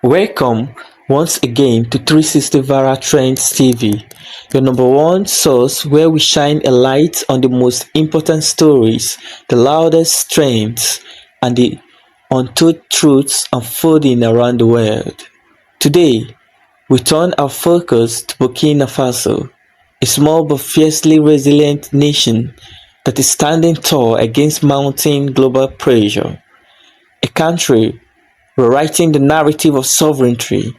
Welcome once again to 360 Viral Trends TV, your number one source where we shine a light on the most important stories, the loudest trends, and the untold truths unfolding around the world. Today, we turn our focus to Burkina Faso, a small but fiercely resilient nation that is standing tall against mounting global pressure. A country rewriting the narrative of sovereignty,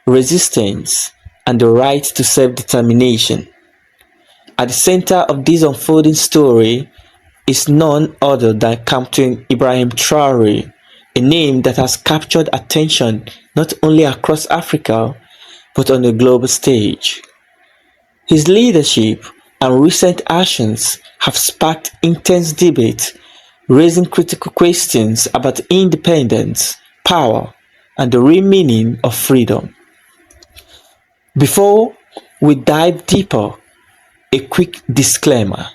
resistance, and the right to self-determination. At the center of this unfolding story is none other than Captain Ibrahim Traoré, a name that has captured attention not only across Africa but on the global stage. His leadership and recent actions have sparked intense debate, raising critical questions about independence, power, and the real meaning of freedom. Before we dive deeper, a quick disclaimer.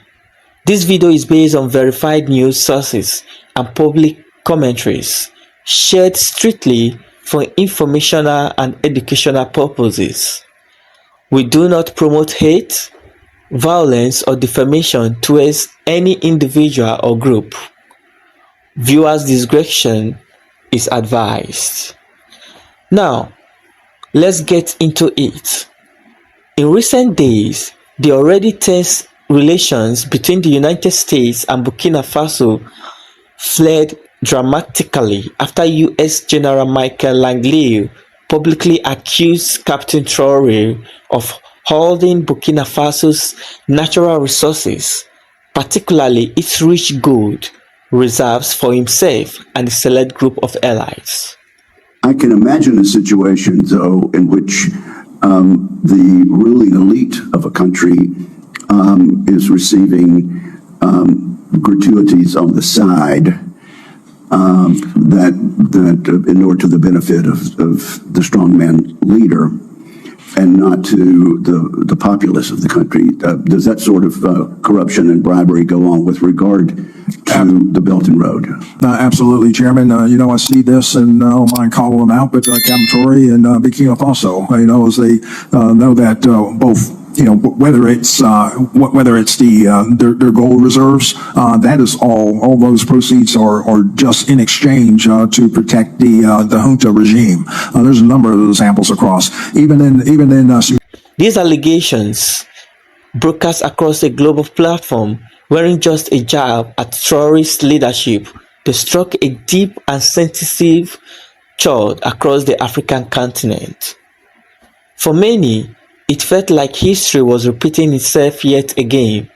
This video is based on verified news sources and public commentaries, shared strictly for informational and educational purposes. We do not promote hate, violence, or defamation towards any individual or group. Viewers' discretion is advised. Now, let's get into it. In recent days, the already tense relations between the United States and Burkina Faso flared dramatically after US General Michael Langley publicly accused Captain Traoré of holding Burkina Faso's natural resources, particularly its rich gold reserves, for himself and a select group of allies. I can imagine a situation, though, in which the ruling elite of a country is receiving gratuities on the side that in order to the benefit of the strongman leader, and not to the populace of the country. Does that sort of corruption and bribery go on with regard to the Belt and Road? Absolutely, Chairman. I see this, and I don't mind calling them out, but Captain Traoré and Burkina Faso, as they know that both. Whether it's their gold reserves, that is all those proceeds are just in exchange to protect the junta regime. There's a number of examples across, even in These allegations, broadcast across a global platform, weren't just a jab at Traoré's leadership. They struck a deep and sensitive chord across the African continent. For many, it felt like history was repeating itself yet again.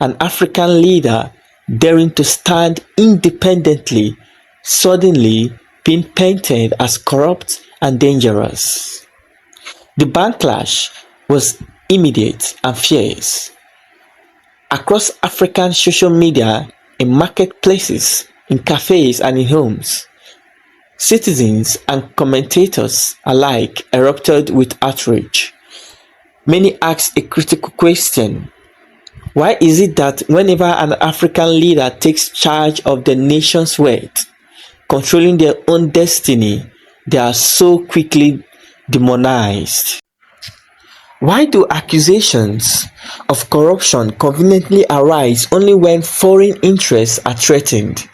An African leader daring to stand independently, suddenly being painted as corrupt and dangerous. The backlash was immediate and fierce. Across African social media, in marketplaces, in cafes and in homes, citizens and commentators alike erupted with outrage. Many asked a critical question. Why is it that whenever an African leader takes charge of the nation's wealth, controlling their own destiny, they are so quickly demonized? Why do accusations of corruption conveniently arise only when foreign interests are threatened?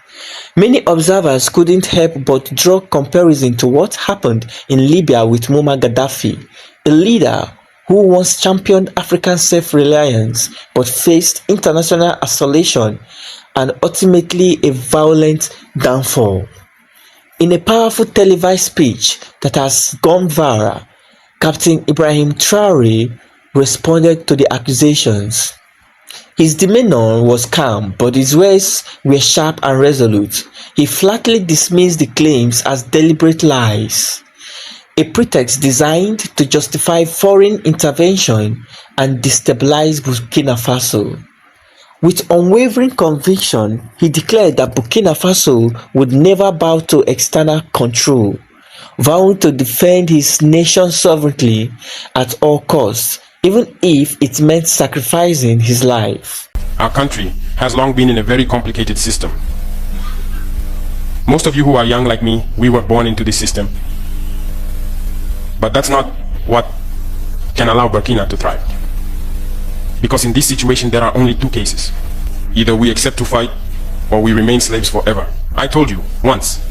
Many observers couldn't help but draw comparison to what happened in Libya with Muammar Gaddafi, a leader who once championed African self-reliance but faced international isolation and ultimately a violent downfall. In a powerful televised speech that has gone viral, Captain Ibrahim Traoré responded to the accusations. His demeanor was calm, but his words were sharp and resolute. He flatly dismissed the claims as deliberate lies, a pretext designed to justify foreign intervention and destabilize Burkina Faso. With unwavering conviction, he declared that Burkina Faso would never bow to external control, vowing to defend his nation's sovereignty at all costs, even if it meant sacrificing his life. Our country has long been in a very complicated system. Most of you who are young like me, we were born into this system. But that's not what can allow Burkina to thrive. Because in this situation, there are only two cases. Either we accept to fight, or we remain slaves forever. I told you once,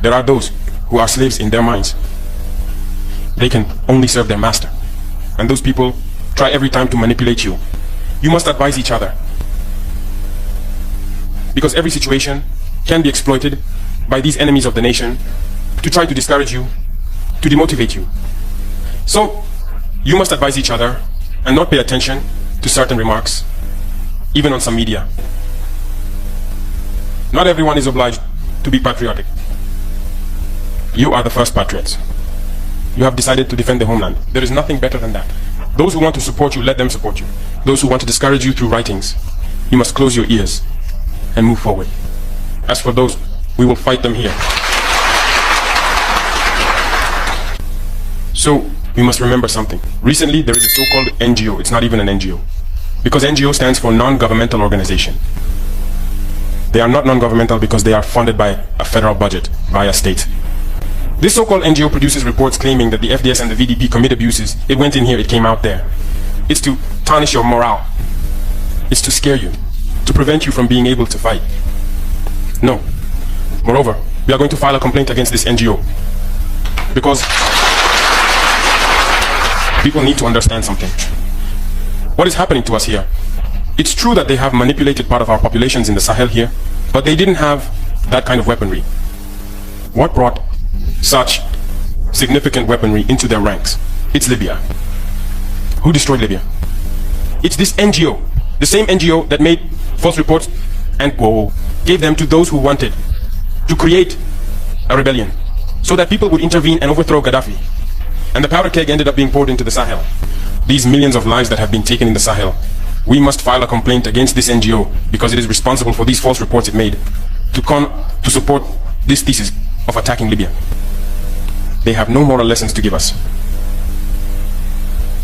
there are those who are slaves in their minds. They can only serve their master. And those people try every time to manipulate you. You must advise each other. Because every situation can be exploited by these enemies of the nation to try to discourage you, to demotivate you. So, you must advise each other and not pay attention to certain remarks, even on some media. Not everyone is obliged to be patriotic. You are the first patriots. You have decided to defend the homeland. There is nothing better than that. Those who want to support you, let them support you. Those who want to discourage you through writings, you must close your ears and move forward. As for those, we will fight them here. So, we must remember something. Recently, there is a so-called NGO. It's not even an NGO. Because NGO stands for non-governmental organization. They are not non-governmental because they are funded by a federal budget, via state. This so-called NGO produces reports claiming that the FDS and the VDP commit abuses. It went in here, it came out there. It's to tarnish your morale. It's to scare you, to prevent you from being able to fight. No. Moreover, we are going to file a complaint against this NGO. Because people need to understand something. What is happening to us here? It's true that they have manipulated part of our populations in the Sahel here, but they didn't have that kind of weaponry. What brought such significant weaponry into their ranks? It's Libya. Who destroyed Libya? It's this NGO, the same NGO that made false reports and gave them to those who wanted to create a rebellion so that people would intervene and overthrow Gaddafi. And the powder keg ended up being poured into the Sahel. These millions of lives that have been taken in the Sahel, we must file a complaint against this NGO because it is responsible for these false reports it made to support this thesis of attacking Libya. They have no moral lessons to give us.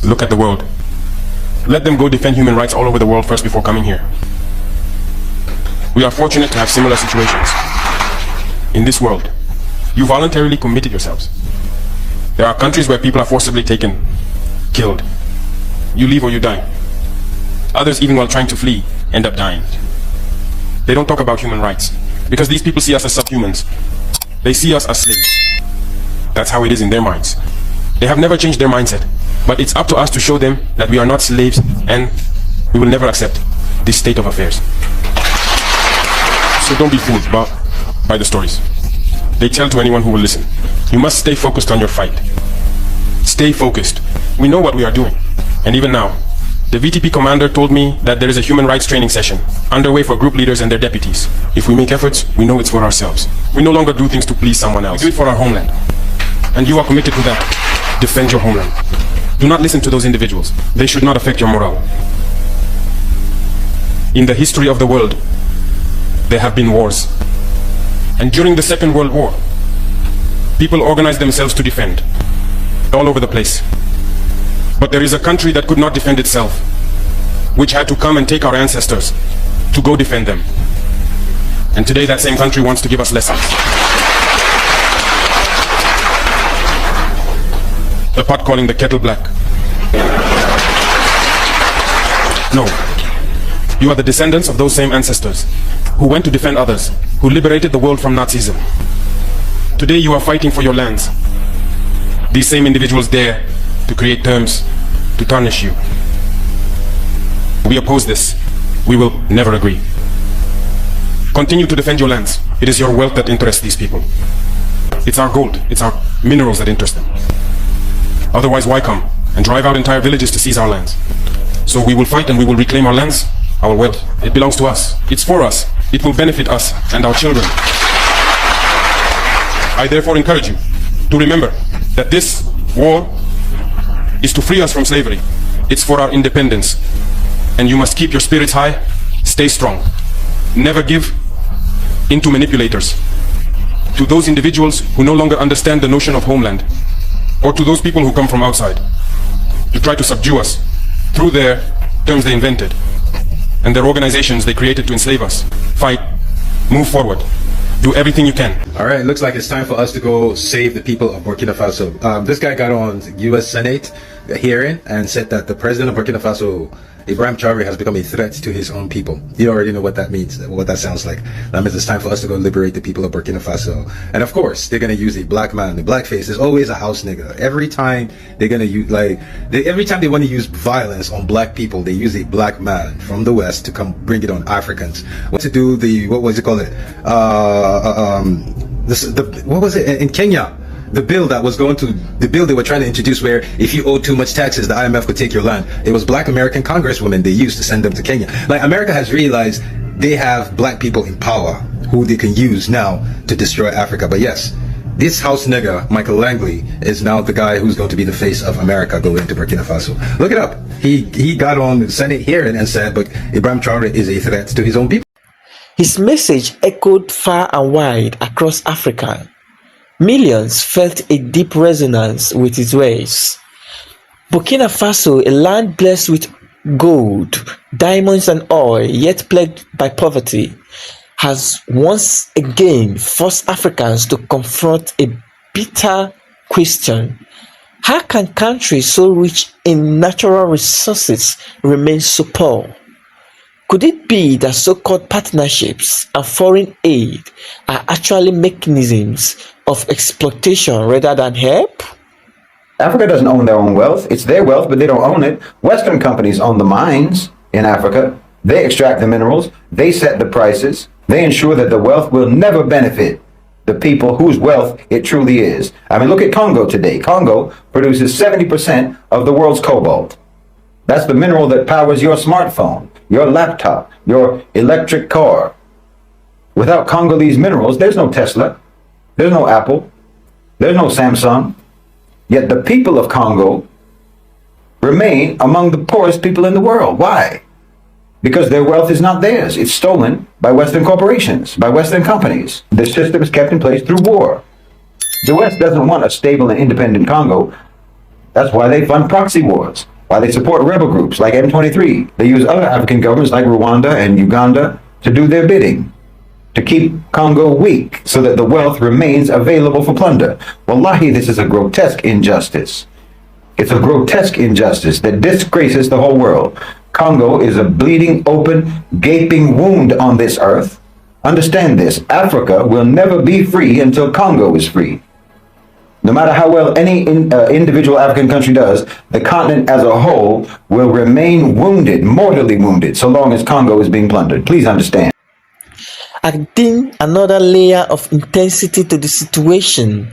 Look at the world. Let them go defend human rights all over the world first before coming here. We are fortunate to have similar situations. In this world, you voluntarily committed yourselves. There are countries where people are forcibly taken, killed. You leave or you die. Others, even while trying to flee, end up dying. They don't talk about human rights because these people see us as subhumans. They see us as slaves. That's how it is in their minds. They have never changed their mindset, but it's up to us to show them that we are not slaves and we will never accept this state of affairs. So don't be fooled by the stories. They tell to anyone who will listen. You must stay focused on your fight. Stay focused. We know what we are doing. And even now, the VTP commander told me that there is a human rights training session underway for group leaders and their deputies. If we make efforts, we know it's for ourselves. We no longer do things to please someone else. We do it for our homeland. And you are committed to that. Defend your homeland. Do not listen to those individuals. They should not affect your morale. In the history of the world, there have been wars. And during the Second World War, people organized themselves to defend all over the place. But there is a country that could not defend itself, which had to come and take our ancestors to go defend them. And today that same country wants to give us lessons. The pot calling the kettle black. No. You are the descendants of those same ancestors who went to defend others, who liberated the world from Nazism. Today you are fighting for your lands. These same individuals dare to create terms to tarnish you. We oppose this. We will never agree. Continue to defend your lands. It is your wealth that interests these people. It's our gold, it's our minerals that interest them. Otherwise, why come and drive out entire villages to seize our lands? So we will fight and we will reclaim our lands, our wealth. It belongs to us. It's for us. It will benefit us and our children. I therefore encourage you to remember that this war is to free us from slavery. It's for our independence. And you must keep your spirits high, stay strong. Never give in to manipulators, to those individuals who no longer understand the notion of homeland, or to those people who come from outside to try to subdue us through their terms they invented and their organizations they created to enslave us. Fight, move forward, Do everything you can. All right, looks like it's time for us to go save the people of Burkina Faso. This guy got on U.S. Senate hearing and said that the president of Burkina Faso, Ibrahim Traoré, has become a threat to his own people. You already know what that means, what that sounds like. That means it's time for us to go liberate the people of Burkina Faso. And of course, they're going to use a black man. The blackface is always a house nigga. Every time they're going to use, every time they want to use violence on black people, they use a black man from the West to come bring it on Africans. What to do what was it called? What was it in Kenya? The bill they were trying to introduce, where if you owe too much taxes, the IMF could take your land. It was black American congresswomen they used to send them to Kenya. Like, America has realized they have black people in power who they can use now to destroy Africa. But yes, this house nigger, Michael Langley, is now the guy who's going to be the face of America going into Burkina Faso. Look it up. He got on the Senate hearing and said, but Ibrahim Traoré is a threat to his own people. His message echoed far and wide across Africa. Millions felt a deep resonance with his ways. Burkina Faso, a land blessed with gold, diamonds and oil, yet plagued by poverty, has once again forced Africans to confront a bitter question. How can countries so rich in natural resources remain so poor? Could it be that so-called partnerships and foreign aid are actually mechanisms of exploitation rather than help? Africa doesn't own their own wealth. It's their wealth, but they don't own it. Western companies own the mines in Africa. They extract the minerals. They set the prices. They ensure that the wealth will never benefit the people whose wealth it truly is. I mean, look at Congo today. Congo produces 70% of the world's cobalt. That's the mineral that powers your smartphone, your laptop, your electric car. Without Congolese minerals, there's no Tesla, there's no Apple, there's no Samsung. Yet the people of Congo remain among the poorest people in the world. Why? Because their wealth is not theirs. It's stolen by Western corporations, by Western companies. The system is kept in place through war. The West doesn't want a stable and independent Congo. That's why they fund proxy wars, why they support rebel groups like M23. They use other African governments like Rwanda and Uganda to do their bidding, to keep Congo weak so that the wealth remains available for plunder. Wallahi, this is a grotesque injustice. It's a grotesque injustice that disgraces the whole world. Congo is a bleeding, open, gaping wound on this earth. Understand this, Africa will never be free until Congo is free. No matter how well any individual African country does, the continent as a whole will remain wounded, mortally wounded, so long as Congo is being plundered. Please understand. Adding another layer of intensity to the situation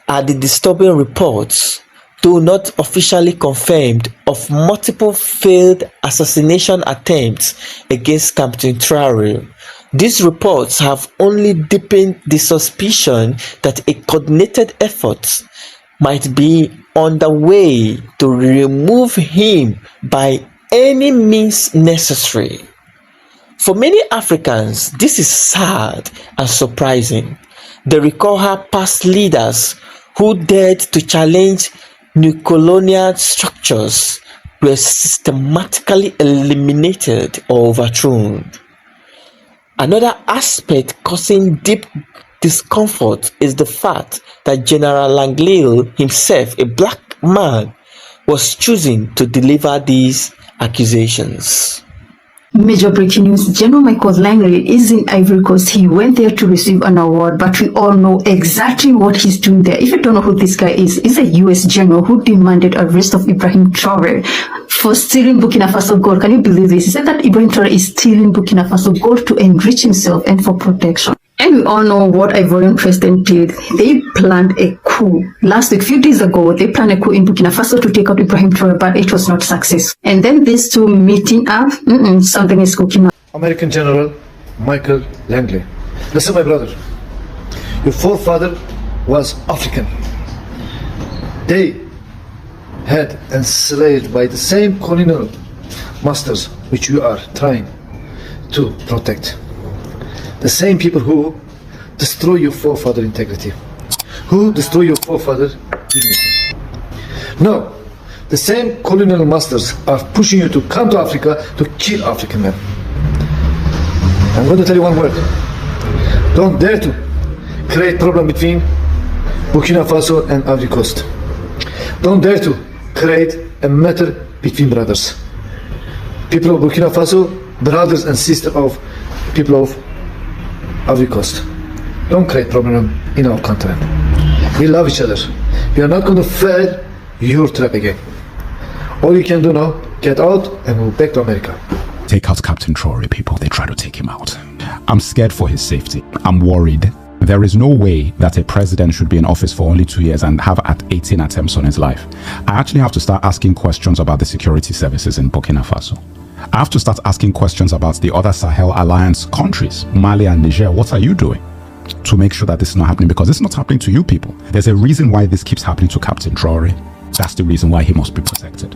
are the disturbing reports, though not officially confirmed, of multiple failed assassination attempts against Captain Traoré. These reports have only deepened the suspicion that a coordinated effort might be underway to remove him by any means necessary. For many Africans, this is sad and surprising. They recall how past leaders who dared to challenge neocolonial structures were systematically eliminated or overthrown. Another aspect causing deep discomfort is the fact that General Langley himself, a black man, was choosing to deliver these accusations. Major breaking news. General Michael Langley is in Ivory Coast. He went there to receive an award, but we all know exactly what he's doing there. If you don't know who this guy is, he's a US general who demanded arrest of Ibrahim Traoré for stealing Burkina Faso gold. Can you believe this? He said that Ibrahim Traoré is stealing Burkina Faso gold to enrich himself and for protection. And we all know what Ivorian president did. They planned a coup. Last week, few days ago, they planned a coup in Burkina Faso to take out Ibrahim Traoré, but it was not successful. And then these two meeting up, something is cooking up. American General Michael Langley. Listen, my brother. Your forefather was African. They had enslaved by the same colonial masters which you are trying to protect. The same people who destroy your forefather integrity, who destroy your forefather dignity. No, the same colonial masters are pushing you to come to Africa to kill African men. I'm going to tell you one word. Don't dare to create problem between Burkina Faso and Ivory Coast. Don't dare to create a matter between brothers. People of Burkina Faso, brothers and sisters of people of Ivory Coast. Don't create problem in our continent. We love each other. We are not going to fall your trap again. All you can do now, get out and move back to America. Take out Captain Traoré, people. They try to take him out. I'm scared for his safety. I'm worried. There is no way that a president should be in office for only 2 years and have 18 attempts on his life. I actually have to start asking questions about the security services in Burkina Faso. I have to start asking questions about the other Sahel Alliance countries, Mali and Niger. What are you doing to make sure that this is not happening? Because it's not happening to you people. There's a reason why this keeps happening to Captain Traoré. That's the reason why he must be protected.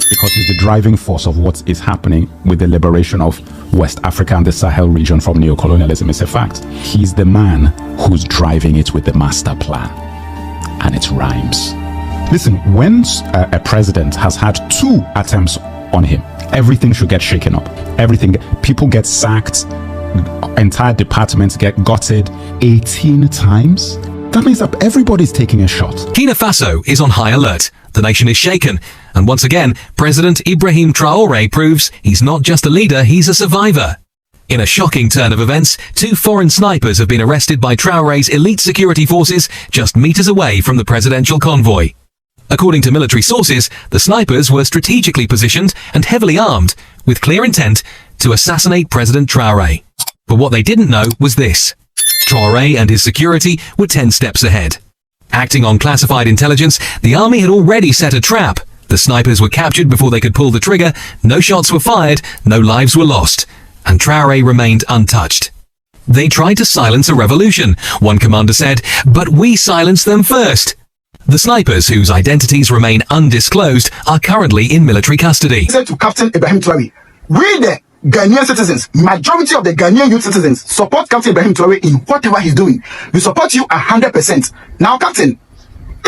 Because he's the driving force of what is happening with the liberation of West Africa and the Sahel region from neocolonialism. It's a fact. He's the man who's driving it with the master plan. And it rhymes. Listen, when a president has had 2 attempts on him, everything should get shaken up. Everything, people get sacked, entire departments get gutted 18 times. That means that everybody's taking a shot. Burkina Faso is on high alert. The nation is shaken. And once again, President Ibrahim Traoré proves he's not just a leader, he's a survivor. In a shocking turn of events, 2 foreign snipers have been arrested by Traoré's elite security forces just meters away from the presidential convoy. According to military sources, the snipers were strategically positioned and heavily armed, with clear intent to assassinate President Traoré. But what they didn't know was this. Traoré and his security were 10 steps ahead. Acting on classified intelligence, the army had already set a trap. The snipers were captured before they could pull the trigger, no shots were fired, no lives were lost, and Traoré remained untouched. They tried to silence a revolution, one commander said, but we silenced them first. The snipers, whose identities remain undisclosed, are currently in military custody. Said to Captain Ibrahim Traoré, we the Ghanaian citizens, majority of the Ghanaian youth citizens, support Captain Ibrahim Traoré in whatever he's doing. We support you 100%. Now, Captain,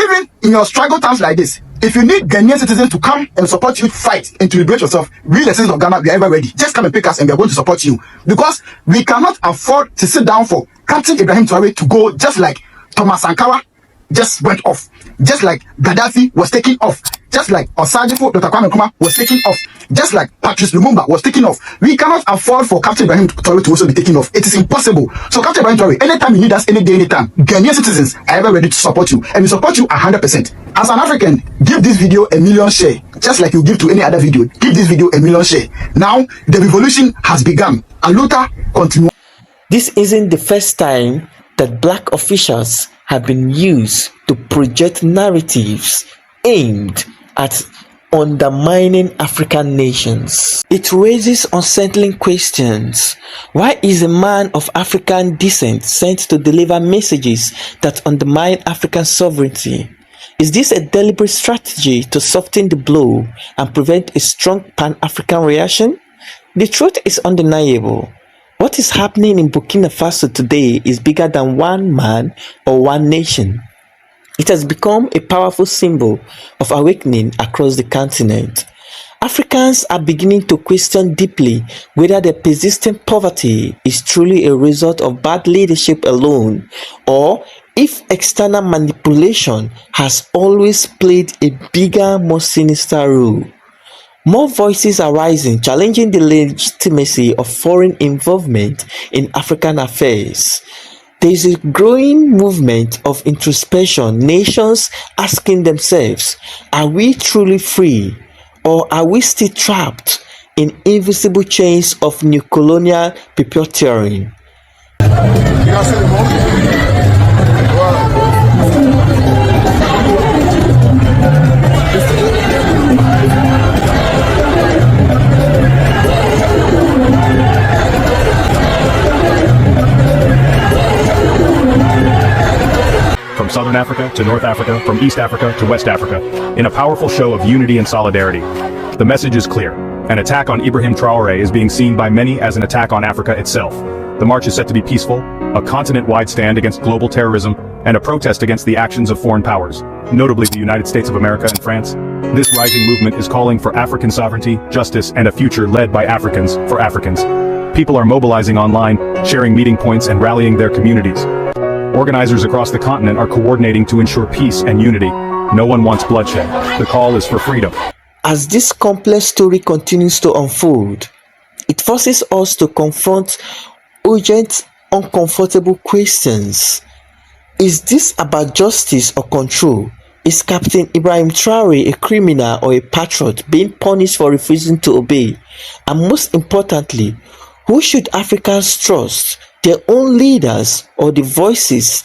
even in your struggle times like this, if you need Ghanaian citizens to come and support you, fight and to liberate yourself, we the citizens of Ghana, we are ever ready. Just come and pick us and we are going to support you. Because we cannot afford to sit down for Captain Ibrahim Traoré to go just like Thomas Sankara just went off, just like Gaddafi was taking off, just like Osajifo Dr. Kwame Nkrumah was taking off, just like Patrice Lumumba was taking off. We cannot afford for Captain Ibrahim Traoré to also be taking off. It is impossible. So Captain Ibrahim Traoré, anytime you need us, any day, anytime, Ghanaian citizens are ever ready to support you, and we support you 100%. As an African, give this video a million share, just like you give to any other video. Give this video a million share. Now the revolution has begun, and Luther continues. This isn't the first time that black officials have been used to project narratives aimed at undermining African nations. It raises unsettling questions. Why is a man of African descent sent to deliver messages that undermine African sovereignty? Is this a deliberate strategy to soften the blow and prevent a strong Pan-African reaction? The truth is undeniable. What is happening in Burkina Faso today is bigger than one man or one nation. It has become a powerful symbol of awakening across the continent. Africans are beginning to question deeply whether their persistent poverty is truly a result of bad leadership alone, or if external manipulation has always played a bigger, more sinister role. More voices are rising, challenging the legitimacy of foreign involvement in African affairs. There is a growing movement of introspection, nations asking themselves, are we truly free, or are we still trapped in invisible chains of neocolonial perpetuating? From Southern Africa to North Africa, from East Africa to West Africa, in a powerful show of unity and solidarity. The message is clear. An attack on Ibrahim Traoré is being seen by many as an attack on Africa itself. The march is set to be peaceful, a continent-wide stand against global terrorism, and a protest against the actions of foreign powers, notably the United States of America and France. This rising movement is calling for African sovereignty, justice, and a future led by Africans for Africans. People are mobilizing online, sharing meeting points and rallying their communities. Organizers across the continent are coordinating to ensure peace and unity. No one wants bloodshed. The call is for freedom. As this complex story continues to unfold, it forces us to confront urgent, uncomfortable questions. Is this about justice or control? Is Captain Ibrahim Traoré a criminal or a patriot being punished for refusing to obey? And most importantly, who should Africans trust, their own leaders or the voices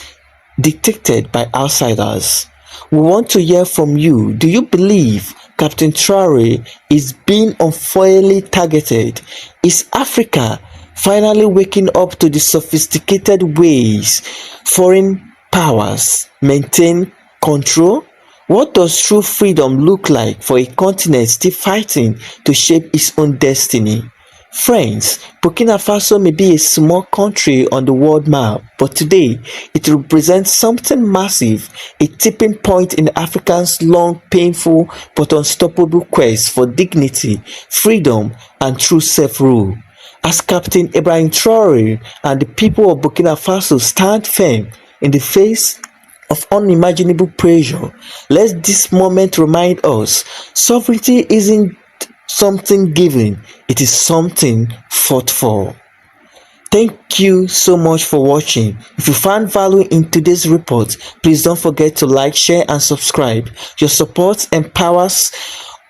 dictated by outsiders? We want to hear from you. Do you believe Captain Traoré is being unfairly targeted? Is Africa finally waking up to the sophisticated ways foreign powers maintain control? What does true freedom look like for a continent still fighting to shape its own destiny? Friends, Burkina Faso may be a small country on the world map, but today it represents something massive, a tipping point in Africa's long, painful, but unstoppable quest for dignity, freedom, and true self-rule. As Captain Ibrahim Traoré and the people of Burkina Faso stand firm in the face of unimaginable pressure, let this moment remind us sovereignty isn't something given, it is something fought for. Thank you so much for watching. If you found value in today's report, please don't forget to like, share, and subscribe. Your support empowers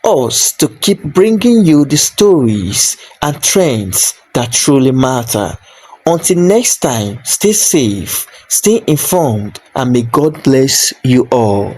us to keep bringing you the stories and trends that truly matter. Until next time, stay safe, stay informed, and may God bless you all.